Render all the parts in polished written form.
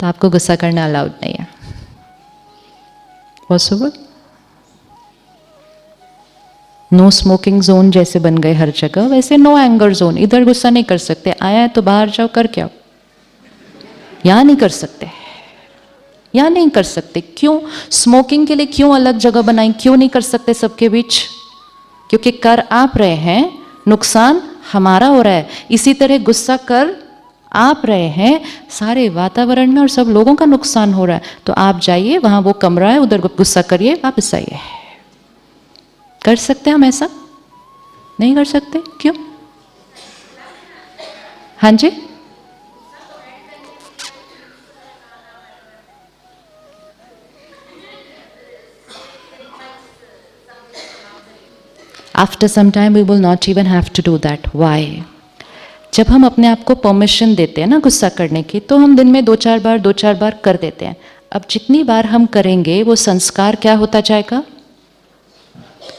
तो आपको गुस्सा करना अलाउड नहीं है। पॉसिबल? नो स्मोकिंग जोन जैसे बन गए हर जगह, वैसे नो एंगर जोन। इधर गुस्सा नहीं कर सकते, आया है तो बाहर जाओ करके आओ। यहां नहीं कर सकते, यहां नहीं कर सकते। क्यों? स्मोकिंग के लिए क्यों अलग जगह बनाई? क्यों नहीं कर सकते सबके बीच? क्योंकि कर आप रहे हैं, नुकसान हमारा हो रहा है। इसी तरह गुस्सा कर आप रहे हैं, सारे वातावरण में और सब लोगों का नुकसान हो रहा है। तो आप जाइए, वहां वो कमरा है, उधर गुस्सा करिए, वापस आइए। कर सकते हम ऐसा? नहीं कर सकते। क्यों? हाँ जी, after some time we will not even have to do that. Why? जब हम अपने आप को परमिशन देते हैं ना गुस्सा करने की, तो हम दिन में 2-4 बार कर देते हैं। अब जितनी बार हम करेंगे वो संस्कार क्या होता जाएगा?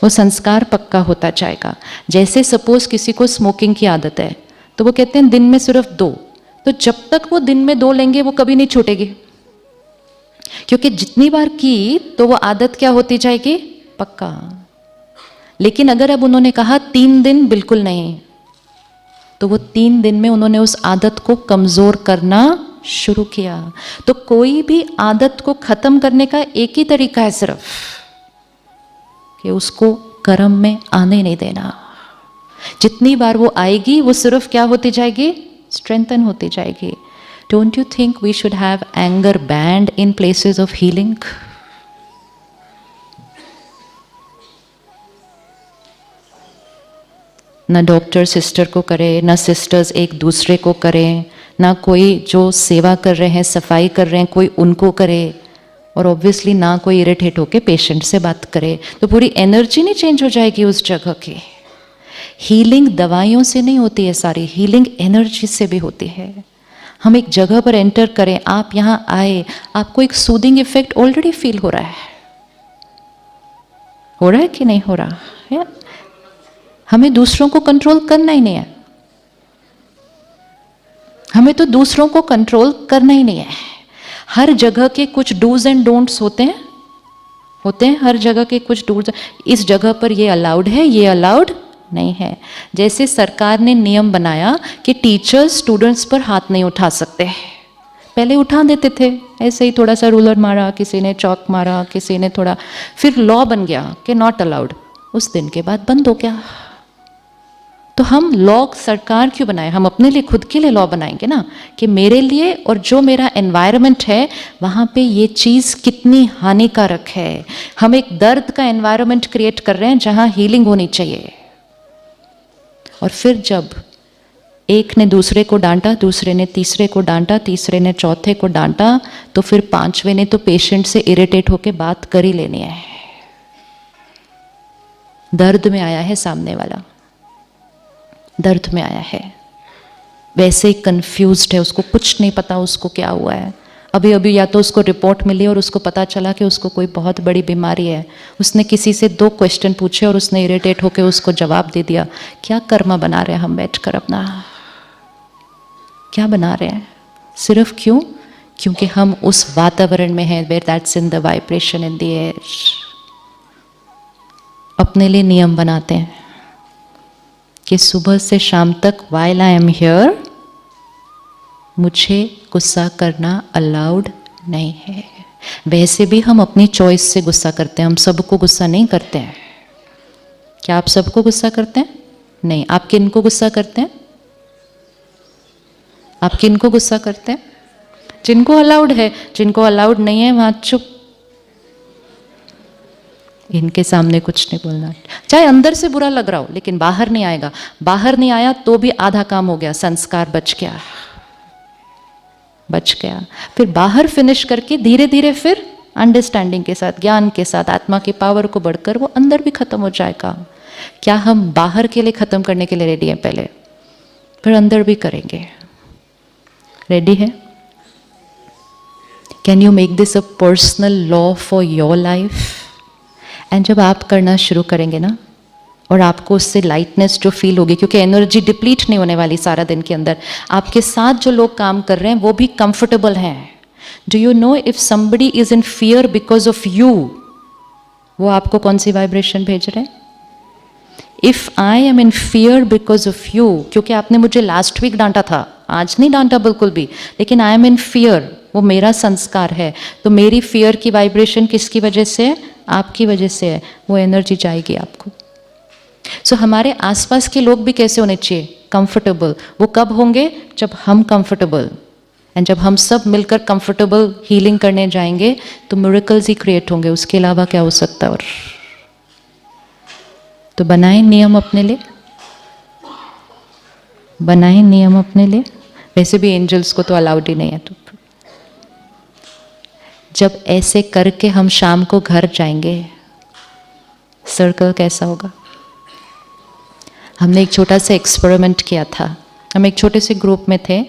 वो संस्कार पक्का होता जाएगा। जैसे सपोज किसी को स्मोकिंग की आदत है, तो वो कहते हैं दिन में सिर्फ 2, तो जब तक वो दिन में 2 लेंगे वो कभी नहीं छूटेगी, क्योंकि जितनी बार की तो वो आदत क्या होती जाएगी? पक्का। लेकिन अगर अब उन्होंने कहा 3 दिन बिल्कुल नहीं, तो वो 3 दिन में उन्होंने उस आदत को कमजोर करना शुरू किया। तो कोई भी आदत को खत्म करने का एक ही तरीका है सिर्फ, कि उसको कर्म में आने नहीं देना। जितनी बार वो आएगी वो सिर्फ क्या होती जाएगी? स्ट्रेंथन होती जाएगी। Don't you think we should have anger banned in places of healing? ना डॉक्टर सिस्टर को करे, ना सिस्टर्स एक दूसरे को करें, ना कोई जो सेवा कर रहे हैं, सफाई कर रहे हैं, कोई उनको करे, और ऑब्वियसली ना कोई इरिटेट होके पेशेंट से बात करे। तो पूरी एनर्जी नहीं चेंज हो जाएगी उस जगह की? हीलिंग दवाइयों से नहीं होती है, सारी हीलिंग एनर्जी से भी होती है। हम एक जगह पर एंटर करें, आप यहाँ आए, आपको एक सूदिंग इफेक्ट ऑलरेडी फील हो रहा है। हो रहा है कि नहीं हो रहा है? हमें दूसरों को कंट्रोल करना ही नहीं है, हमें तो दूसरों को कंट्रोल करना ही नहीं है। हर जगह के कुछ डूज एंड डोंट्स होते हैं हर जगह के कुछ डूज। इस जगह पर ये अलाउड है, ये अलाउड नहीं है। जैसे सरकार ने नियम बनाया कि टीचर्स स्टूडेंट्स पर हाथ नहीं उठा सकते, पहले उठा देते थे, ऐसे ही थोड़ा सा रूलर मारा, किसी ने चौक मारा, किसी ने थोड़ा, फिर लॉ बन गया कि नॉट अलाउड। उस दिन के बाद बंद हो गया। तो हम लॉ सरकार क्यों बनाए? हम अपने लिए, खुद के लिए लॉ बनाएंगे ना, कि मेरे लिए और जो मेरा एनवायरनमेंट है वहाँ पे ये चीज़ कितनी हानिकारक है। हम एक दर्द का एनवायरनमेंट क्रिएट कर रहे हैं जहाँ हीलिंग होनी चाहिए। और फिर जब एक ने दूसरे को डांटा, दूसरे ने तीसरे को डांटा, तीसरे ने चौथे को डांटा, तो फिर 5वें ने तो पेशेंट से इरिटेट होकर बात कर ही लेनी है। दर्द में आया है सामने वाला, दर्द में आया है, वैसे ही कंफ्यूज्ड है, उसको कुछ नहीं पता उसको क्या हुआ है। अभी अभी या तो उसको रिपोर्ट मिली और उसको पता चला कि उसको कोई बहुत बड़ी बीमारी है। उसने किसी से 2 क्वेश्चन पूछे और उसने इरिटेट होकर उसको जवाब दे दिया। क्या कर्मा बना रहे हैं हम बैठकर अपना? क्या बना रहे हैं? सिर्फ क्यों? क्योंकि हम उस वातावरण में हैं where that's in the vibration in the air. अपने लिए नियम बनाते हैं कि सुबह से शाम तक while I am here मुझे गुस्सा करना अलाउड नहीं है। वैसे भी हम अपनी चॉइस से गुस्सा करते हैं, हम सबको गुस्सा नहीं करते हैं। क्या आप सबको गुस्सा करते हैं? नहीं। आप किनको गुस्सा करते हैं? आप किनको गुस्सा करते हैं? जिनको अलाउड है। जिनको अलाउड नहीं है वहां चुप, इनके सामने कुछ नहीं बोलना। चाहे अंदर से बुरा लग रहा हो लेकिन बाहर नहीं आएगा। बाहर नहीं आया तो भी आधा काम हो गया, संस्कार बच गया, बच गया। फिर बाहर फिनिश करके धीरे धीरे फिर अंडरस्टैंडिंग के साथ, ज्ञान के साथ, आत्मा की पावर को बढ़कर वो अंदर भी खत्म हो जाएगा। क्या हम बाहर के लिए खत्म करने के लिए रेडी हैं? पहले फिर अंदर भी करेंगे। रेडी है? Can you make this a personal law for your life? And जब आप करना शुरू करेंगे ना, और आपको उससे लाइटनेस जो फील होगी, क्योंकि एनर्जी डिप्लीट नहीं होने वाली सारा दिन के अंदर। आपके साथ जो लोग काम कर रहे हैं वो भी कंफर्टेबल हैं। Do you know if somebody is in fear because of you, वो आपको कौन सी वाइब्रेशन भेज रहे हैं? If I am in fear because of you, क्योंकि आपने मुझे लास्ट वीक डांटा था, आज नहीं डांटा बिल्कुल भी, लेकिन आई एम इन फियर, वो मेरा संस्कार है, तो मेरी फियर की वाइब्रेशन किसकी वजह से है? आपकी वजह से है, वो एनर्जी जाएगी आपको। सो हमारे आसपास के लोग भी कैसे होने चाहिए? कंफर्टेबल। वो कब होंगे? जब हम कंफर्टेबल, एंड जब हम सब मिलकर कंफर्टेबल हीलिंग करने जाएंगे तो मिरेकल्स ही क्रिएट होंगे, उसके अलावा क्या हो सकता है? और तो बनाएं नियम अपने लिए, बनाएं नियम अपने लिए। वैसे भी एंजल्स को तो अलाउड ही नहीं है। तो जब ऐसे करके हम शाम को घर जाएंगे, सर्कल कैसा होगा? हमने एक छोटा सा एक्सपेरिमेंट किया था। हम एक छोटे से ग्रुप में थे,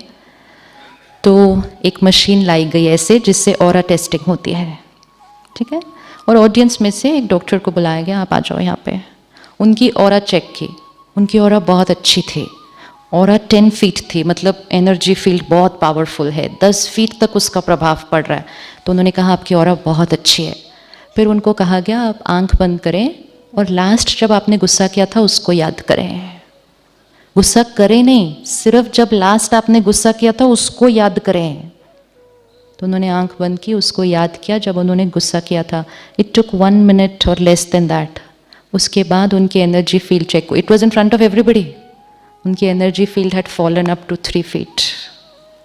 तो एक मशीन लाई गई ऐसे जिससे ऑरा टेस्टिंग होती है, ठीक है, और ऑडियंस में से एक डॉक्टर को बुलाया गया, आप आ जाओ यहाँ पे। उनकी ऑरा चेक की, उनकी ऑरा बहुत अच्छी थी। ऑरा 10 फीट थी, मतलब एनर्जी फील्ड बहुत पावरफुल है, 10 फीट तक उसका प्रभाव पड़ रहा है। तो उन्होंने कहा आपकी ऑरा बहुत अच्छी है। फिर उनको कहा गया आप आंख बंद करें और लास्ट जब आपने गुस्सा किया था उसको याद करें। गुस्सा करें नहीं, सिर्फ जब लास्ट आपने गुस्सा किया था उसको याद करें। तो उन्होंने आंख बंद की, उसको याद किया जब उन्होंने गुस्सा किया था। इट टुक 1 मिनट और लेस देन दैट। उसके बाद उनकी energy field check, it was in front of everybody, उनकी energy field had fallen up to 3 feet,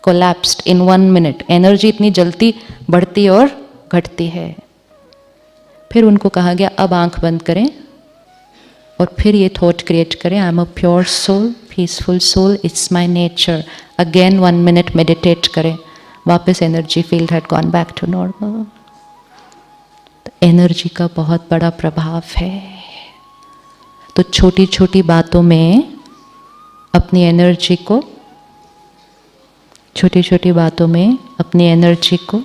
collapsed in 1 minute. Energy इतनी जल्दी बढ़ती और घटती है। फिर उनको कहा गया अब आंख बंद करें और फिर ये थॉट क्रिएट करें, I am a pure soul, peaceful soul, it's my nature. Again 1 minute meditate करें, वापस energy field had gone back to normal. तो एनर्जी का बहुत बड़ा प्रभाव है। तो छोटी छोटी बातों में अपनी एनर्जी को, छोटी छोटी बातों में अपनी एनर्जी को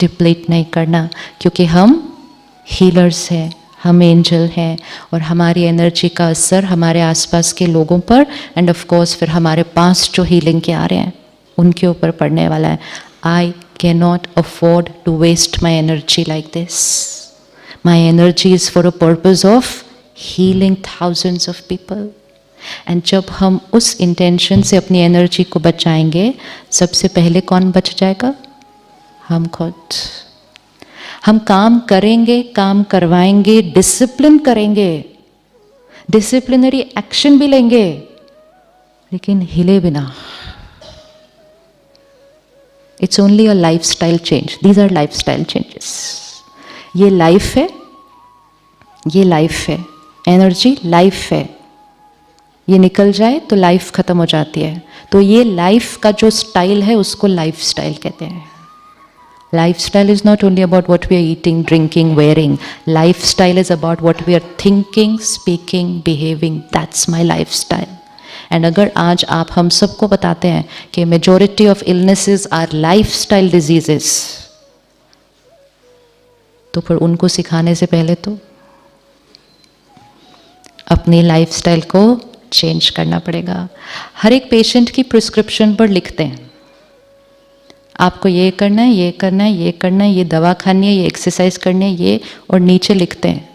डिप्लीट नहीं करना, क्योंकि हम हीलर्स हैं, हम एंजल हैं, और हमारी एनर्जी का असर हमारे आसपास के लोगों पर एंड ऑफ कोर्स फिर हमारे पास जो हीलिंग के आ रहे हैं उनके ऊपर पड़ने वाला है। I can not afford to waste my energy like this. My energy is for a purpose of healing thousands of people. And जब हम उस इंटेंशन से अपनी एनर्जी को बचाएंगे, सबसे पहले कौन बच जाएगा? हम खुद। हम काम करेंगे, काम करवाएंगे, डिसिप्लिन करेंगे, डिसिप्लिनरी एक्शन भी लेंगे, लेकिन हिले बिना। It's only a lifestyle change, these are lifestyle changes. ये लाइफ है, ये लाइफ है, एनर्जी लाइफ है। ये निकल जाए तो लाइफ खत्म हो जाती है। तो ये लाइफ का जो स्टाइल है उसको लाइफस्टाइल कहते हैं। Lifestyle is not only about what we are eating, drinking, wearing. Lifestyle is about what we are thinking, speaking, behaving. That's my lifestyle. And अगर आज आप हम सबको बताते हैं कि majority of illnesses are lifestyle diseases, तो फिर उनको सिखाने से पहले तो अपनी लाइफस्टाइल को चेंज करना पड़ेगा। हर एक पेशेंट की प्रिस्क्रिप्शन पर लिखते हैं आपको ये करना है, ये करना है, ये करना है, ये दवा खानी है, ये एक्सरसाइज करनी है, ये, और नीचे लिखते हैं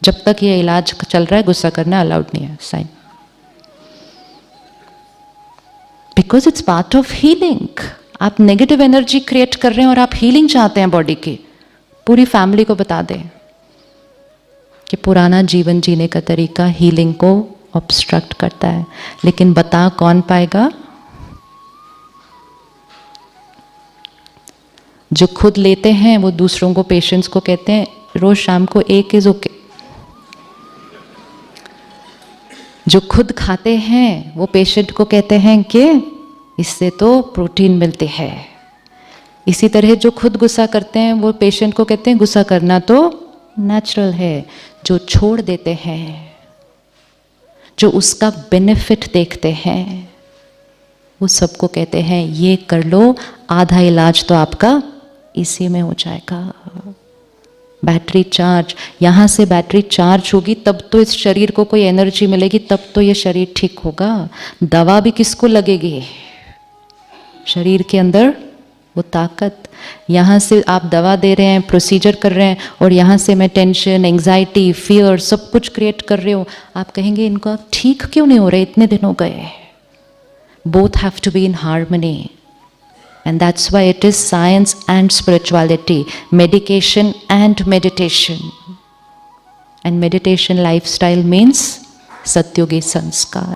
जब तक ये इलाज चल रहा है गुस्सा करना अलाउड नहीं है, sign. Because it's part of healing. आप नेगेटिव एनर्जी क्रिएट कर रहे हैं और आप हीलिंग चाहते हैं बॉडी की। पूरी फैमिली को बता दें कि पुराना जीवन जीने का तरीका हीलिंग को ऑब्स्ट्रक्ट करता है, लेकिन बता कौन पाएगा? जो खुद लेते हैं वो दूसरों को, पेशेंट्स को कहते हैं रोज शाम को एक इज ओके। जो खुद खाते हैं वो पेशेंट को कहते हैं कि इससे तो प्रोटीन मिलती है। इसी तरह जो खुद गुस्सा करते हैं वो पेशेंट को कहते हैं गुस्सा करना तो नेचुरल है। जो छोड़ देते हैं, जो उसका बेनिफिट देखते हैं, वो सबको कहते हैं ये कर लो, आधा इलाज तो आपका इसी में हो जाएगा। बैटरी चार्ज, यहाँ से बैटरी चार्ज होगी तब तो इस शरीर को कोई एनर्जी मिलेगी, तब तो ये शरीर ठीक होगा। दवा भी किसको लगेगी? शरीर के अंदर वो ताकत, यहाँ से आप दवा दे रहे हैं, प्रोसीजर कर रहे हैं, और यहाँ से मैं टेंशन, एंग्जाइटी, फियर सब कुछ क्रिएट कर रही हूँ, आप कहेंगे इनको आप ठीक क्यों नहीं हो रहे, इतने दिन हो गए. Both have to be in harmony. And that's why it is science and spirituality, medication and meditation. And meditation lifestyle means Satyugi Sanskar.